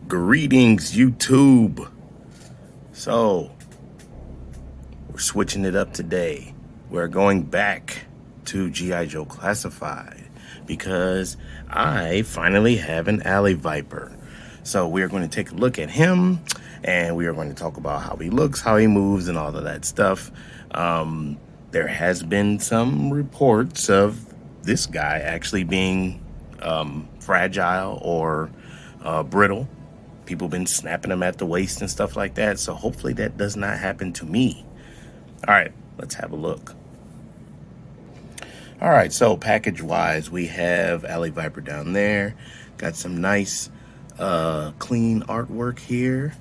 Greetings, YouTube. So, we're switching it up today. We're going back to G.I. Joe Classified because I finally have an Alley Viper. So we are going to take a look at him and we are going to talk about how he looks, how he moves, and all of that stuff. There has been some reports of this guy actually being fragile or brittle. People been snapping him at the waist and stuff like that. So hopefully that does not happen to me. All right, let's have a look. All right, so package-wise, we have Alley Viper down there. Got some nice, clean artwork here.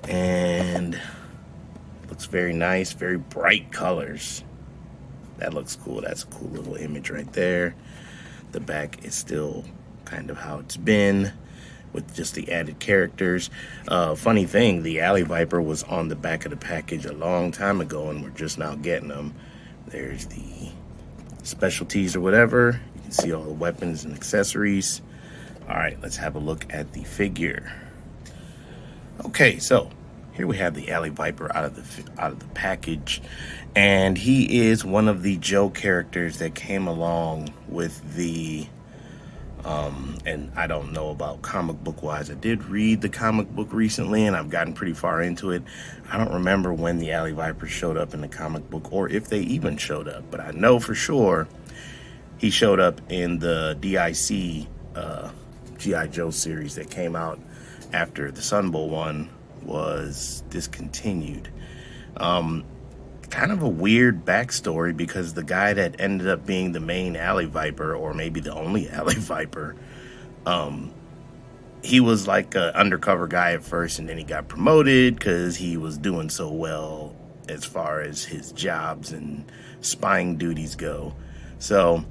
And looks very nice, very bright colors. That looks cool. That's a cool little image right there. The back is still kind of how it's been, with just the added characters. Funny thing, the Alley Viper was on the back of the package a long time ago, and we're just now getting them. There's the specialties or whatever. You can see all the weapons and accessories. All right, let's have a look at the figure. Okay, so here we have the Alley Viper out of the package, and he is one of the Joe characters that came along with the and I don't know about comic book wise. I did read the comic book recently and I've gotten pretty far into it. I don't remember when the Alley Viper showed up in the comic book or if they even showed up, but I know for sure he showed up in the DIC G.I. Joe series that came out after the Sun Bowl one was discontinued. Kind of a weird backstory because the guy that ended up being the main Alley Viper, or maybe the only Alley Viper, he was like an undercover guy at first, and then he got promoted because he was doing so well as far as his jobs and spying duties go. So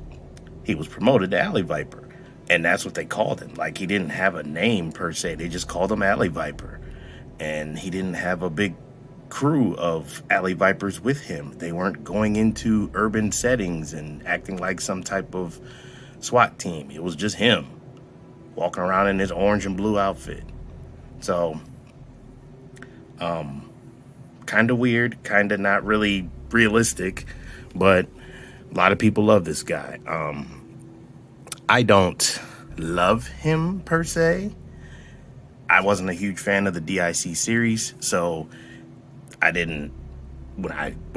he was promoted to Alley Viper, and that's what they called him. Like, he didn't have a name per se. They just called him Alley Viper, and he didn't have a big crew of Alley Vipers with him. They weren't going into urban settings and acting like some type of SWAT team. It was just him walking around in his orange and blue outfit. So kind of weird, kind of not really realistic, but a lot of people love this guy. I don't love him per se. I wasn't a huge fan of the DIC series, so I didn't, when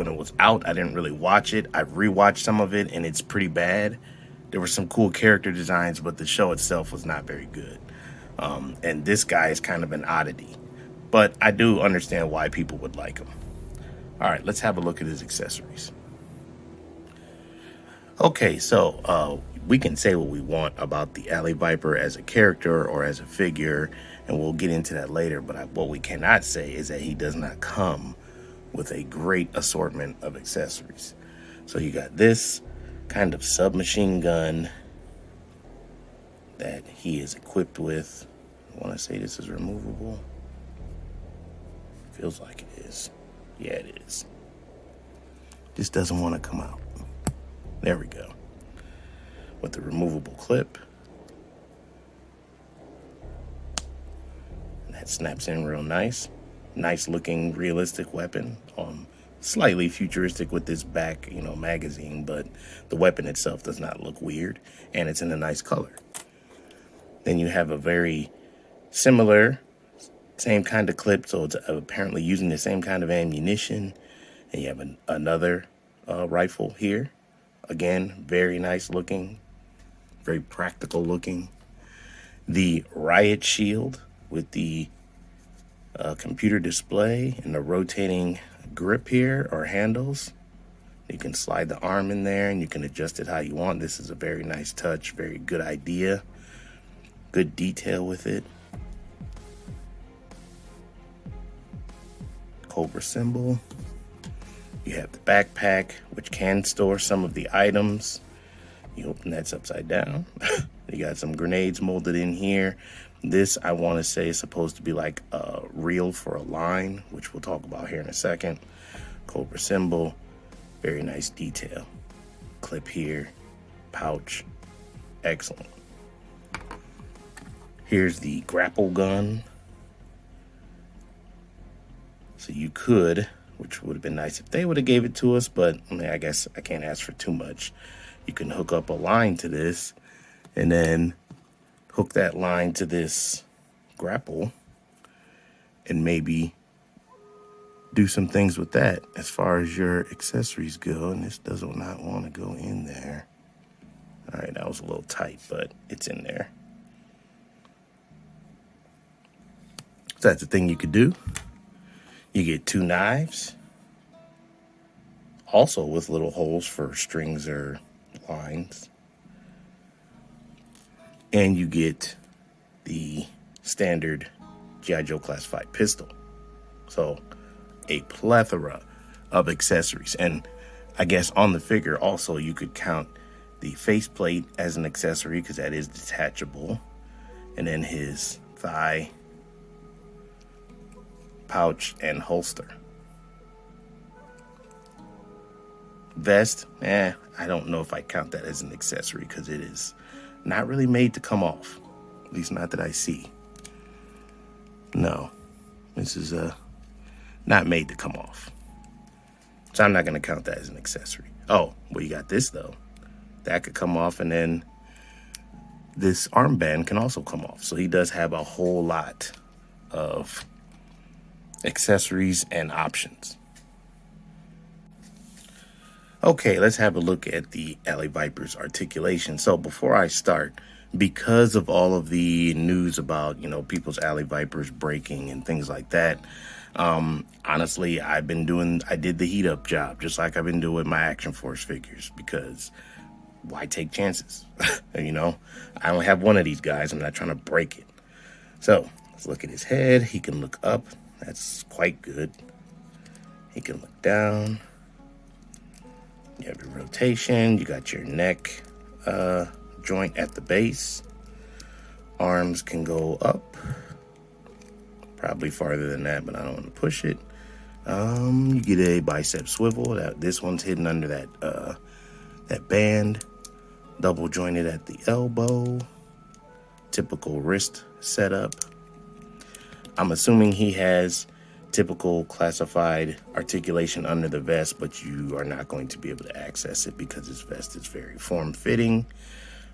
it was out, I didn't really watch it. I've rewatched some of it and it's pretty bad. There were some cool character designs, but the show itself was not very good. And this guy is kind of an oddity, but I do understand why people would like him. All right, let's have a look at his accessories. Okay, so we can say what we want about the Alley Viper as a character or as a figure, and we'll get into that later, but what we cannot say is that he does not come with a great assortment of accessories. So you got this kind of submachine gun that he is equipped with. I want to say this is removable. Feels like it is. Yeah, it is. Just doesn't want to come out. There we go. With the removable clip. That snaps in real nice. Nice looking realistic weapon. Slightly futuristic with this back, magazine, but the weapon itself does not look weird, and it's in a nice color. Then you have a very similar, same kind of clip, so it's apparently using the same kind of ammunition. And you have another rifle here. Again, very nice looking, very practical looking. The riot shield with the computer display and the rotating grip here or handles. You can slide the arm in there and you can adjust it how you want. This is a very nice touch, very good idea, good detail with it. Cobra symbol. You have the backpack, which can store some of the items. You open that's upside down. You got some grenades molded in here. This, I want to say, is supposed to be like a reel for a line, which we'll talk about here in a second. Cobra symbol, very nice detail. Clip here, pouch, excellent. Here's the grapple gun So you could, which would have been nice if they would have gave it to us, but I mean, I guess I can't ask for too much. You can hook up a line to this and then hook that line to this grapple and maybe do some things with that as far as your accessories go. And this does not want to go in there. All right, that was a little tight, but it's in there. So that's the thing you could do. You get 2 knives, also with little holes for strings or lines. And you get the standard G.I. Joe classified pistol. So a plethora of accessories. And I guess on the figure also you could count the faceplate as an accessory because that is detachable. And then his thigh pouch and holster. Vest, I don't know if I count that as an accessory because it is not really made to come off. At least not that I see. No, this is not made to come off. So I'm not going to count that as an accessory. Oh, well, you got this though. That could come off, and then this armband can also come off. So he does have a whole lot of accessories and options. Okay, let's have a look at the Alley Viper's articulation. So before I start, because of all of the news about, people's Alley Vipers breaking and things like that, honestly, I did the heat up job, just like I've been doing with my Action Force figures, because why take chances? I only have one of these guys. I'm not trying to break it. So let's look at his head. He can look up. That's quite good. He can look down. You have your rotation. You got your neck joint at the base. Arms can go up. Probably farther than that, but I don't want to push it. You get a bicep swivel. This one's hidden under that band. Double jointed at the elbow. Typical wrist setup. I'm assuming he has typical classified articulation under the vest, but you are not going to be able to access it because his vest is very form-fitting.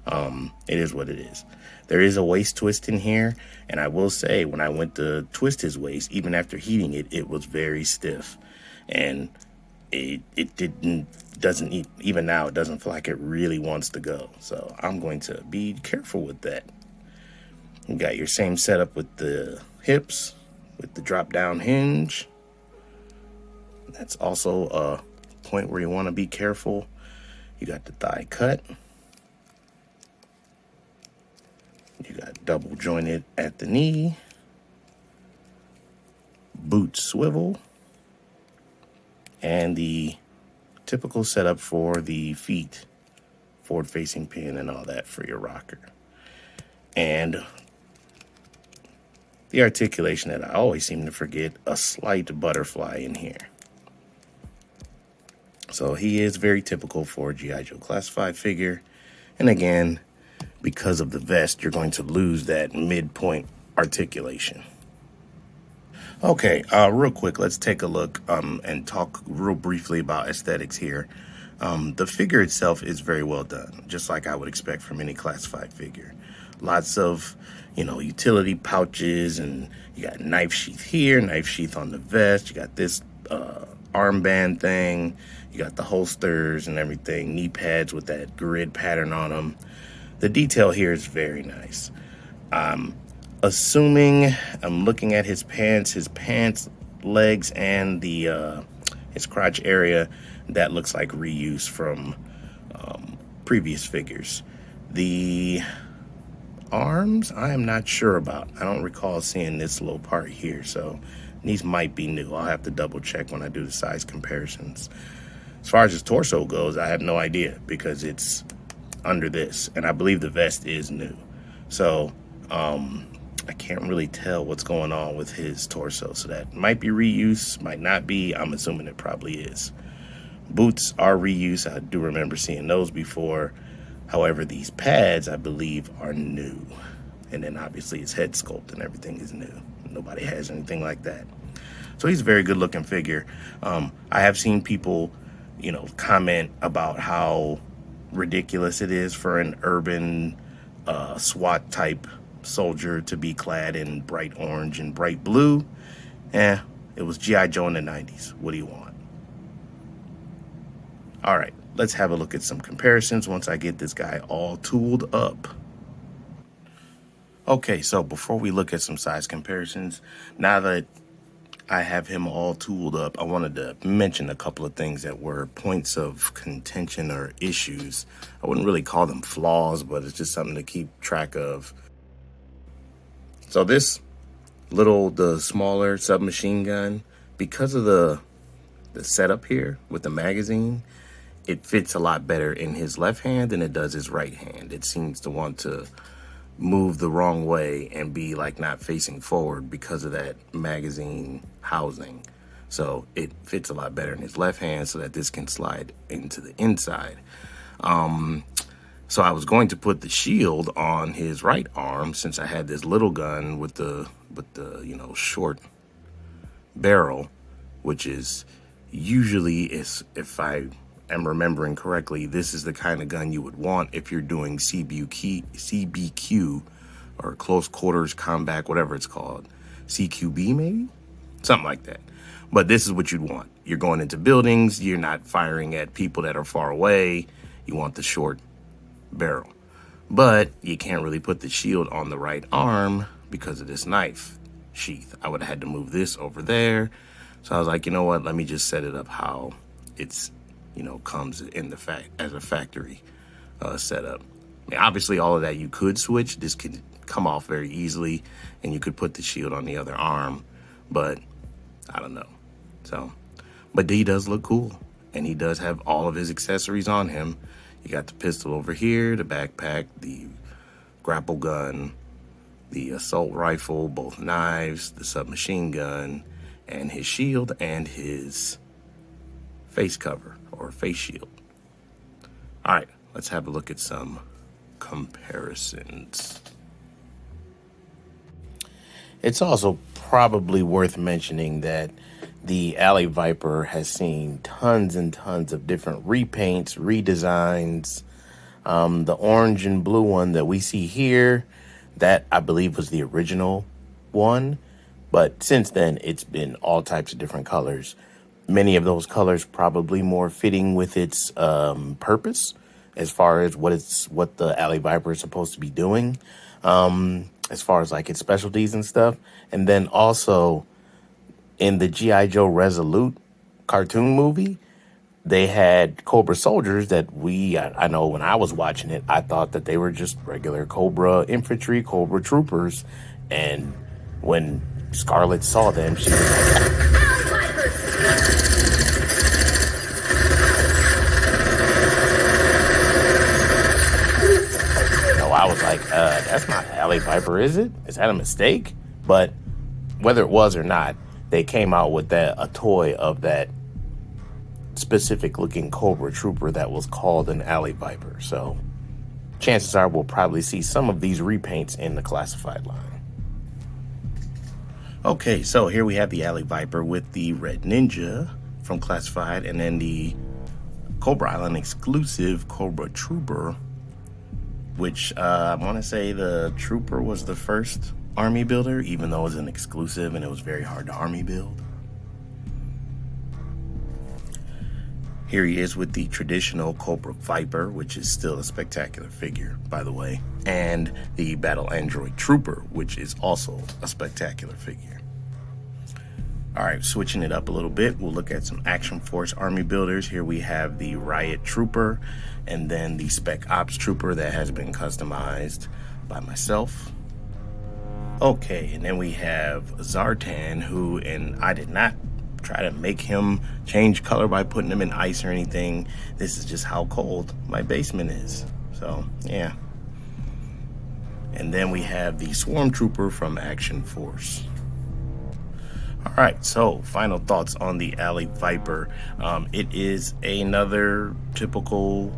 It is what it is. There is a waist twist in here, and I will say when I went to twist his waist, even after heating it, it was very stiff, and even now it doesn't feel like it really wants to go. So I'm going to be careful with that. You got your same setup with the hips, with the drop down hinge. That's also a point where you want to be careful. You got the thigh cut. You got double jointed at the knee. Boot swivel. And the typical setup for the feet. Forward facing pin and all that for your rocker. And the articulation that I always seem to forget, a slight butterfly in here. So he is very typical for a G.I. Joe classified figure. And again, because of the vest, you're going to lose that midpoint articulation. Okay, real quick, let's take a look and talk real briefly about aesthetics here. The figure itself is very well done, just like I would expect from any classified figure. Lots of, utility pouches, and you got knife sheath here, knife sheath on the vest. You got this armband thing. You got the holsters and everything, knee pads with that grid pattern on them. The detail here is very nice. Assuming I'm looking at his pants, legs, and his crotch area, that looks like reuse from previous figures. The arms, I am not sure about. I don't recall seeing this little part here, so these might be new. I'll have to double check when I do the size comparisons. As far as his torso goes, I have no idea because it's under this, and I believe the vest is new. So I can't really tell what's going on with his torso, so that might be reuse, might not be. I'm assuming it probably is. Boots are reuse. I do remember seeing those before. However, these pads, I believe, are new. And then obviously his head sculpt and everything is new. Nobody has anything like that. So he's a very good looking figure. I have seen people, you know, comment about how ridiculous it is for an urban SWAT type soldier to be clad in bright orange and bright blue. It was G.I. Joe in the 90s. What do you want? All right, let's have a look at some comparisons once I get this guy all tooled up. Okay, so before we look at some size comparisons, now that I have him all tooled up, I wanted to mention a couple of things that were points of contention or issues. I wouldn't really call them flaws, but it's just something to keep track of. So this the smaller submachine gun, because of the setup here with the magazine, it fits a lot better in his left hand than it does his right hand. It seems to want to move the wrong way and be like not facing forward because of that magazine housing. So it fits a lot better in his left hand so that this can slide into the inside. So I was going to put the shield on his right arm since I had this little gun with the you know, short barrel, which is usually, if I am remembering correctly, this is the kind of gun you would want if you're doing CBQ or close quarters combat, whatever it's called, CQB maybe, something like that. But this is what you'd want. You're going into buildings, you're not firing at people that are far away. You want the short barrel, but you can't really put the shield on the right arm because of this knife sheath. I would have had to move this over there. So I was like, you know what, let me just set it up how it's, you know, comes in the as a factory setup. I mean, obviously all of that you could switch. This could come off very easily and you could put the shield on the other arm, but I don't know. So, but he does look cool and he does have all of his accessories on him. You got the pistol over here, the backpack, the grapple gun, the assault rifle, both knives, the submachine gun, and his shield and his face cover or face shield. All right, let's have a look at some comparisons. It's also probably worth mentioning that the Alley Viper has seen tons and tons of different repaints, redesigns. The orange and blue one that we see here, that I believe was the original one. But since then, it's been all types of different colors. Many of those colors probably more fitting with its purpose as far as what the Alley Viper is supposed to be doing, as far as like its specialties and stuff. And then also in the G.I. Joe Resolute cartoon movie, they had Cobra soldiers that I know when I was watching it, I thought that they were just regular Cobra infantry, Cobra troopers. And when Scarlett saw them, she was like, I was like, that's not Alley Viper, is it? Is that a mistake? But whether it was or not, they came out with a toy of that specific looking Cobra trooper that was called an Alley Viper. So chances are we'll probably see some of these repaints in the classified line. Okay, so here we have the Alley Viper with the Red Ninja from classified, and then the Cobra Island exclusive Cobra Trooper, which I want to say the Trooper was the first army builder, even though it was an exclusive and it was very hard to army build. Here he is with the traditional Cobra Viper, which is still a spectacular figure, by the way, and the Battle Android Trooper, which is also a spectacular figure. All right, switching it up a little bit, we'll look at some Action Force army builders. Here we have the Riot Trooper and then the Spec Ops Trooper that has been customized by myself. Okay, and then we have Zartan, who, and I did not try to make him change color by putting him in ice or anything. This is just how cold my basement is. So, yeah. And then we have the Swarm Trooper from Action Force. All right, so final thoughts on the Alley Viper. It is another typical,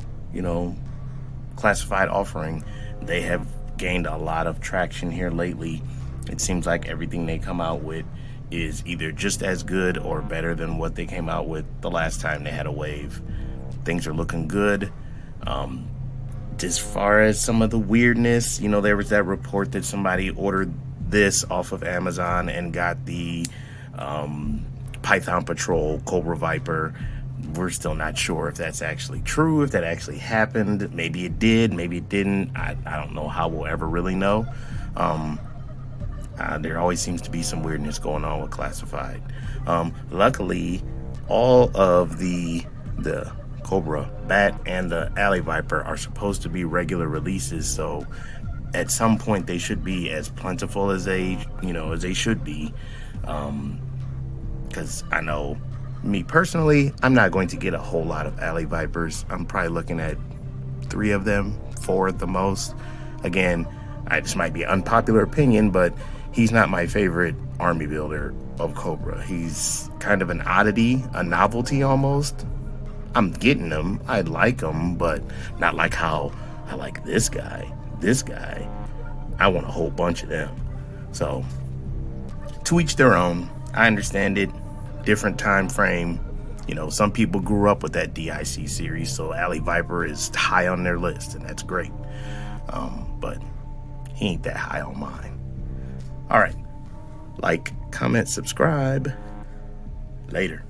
classified offering. They have gained a lot of traction here lately. It seems like everything they come out with is either just as good or better than what they came out with the last time they had a wave. Things are looking good. As far as some of the weirdness, you know, there was that report that somebody ordered this off of Amazon and got the Python Patrol Cobra Viper. We're still not sure if that's actually true, if that actually happened. Maybe it did, maybe it didn't. I don't know how we'll ever really know. There always seems to be some weirdness going on with Classified. Luckily, all of the Cobra Bat and the Alley Viper are supposed to be regular releases, so at some point they should be as plentiful as they should be. Because I know, me personally, I'm not going to get a whole lot of Alley Vipers. I'm probably looking at 3 of them, 4 at the most. Again, this might be an unpopular opinion, but he's not my favorite army builder of Cobra. He's kind of an oddity, a novelty almost. I'm getting them, I like them, but not like how I like this guy. This guy, I want a whole bunch of them. So, to each their own. I understand it. Different time frame. You know, some people grew up with that DIC series, so Alley Viper is high on their list, and that's great. But he ain't that high on mine. All right. Like, comment, subscribe. Later.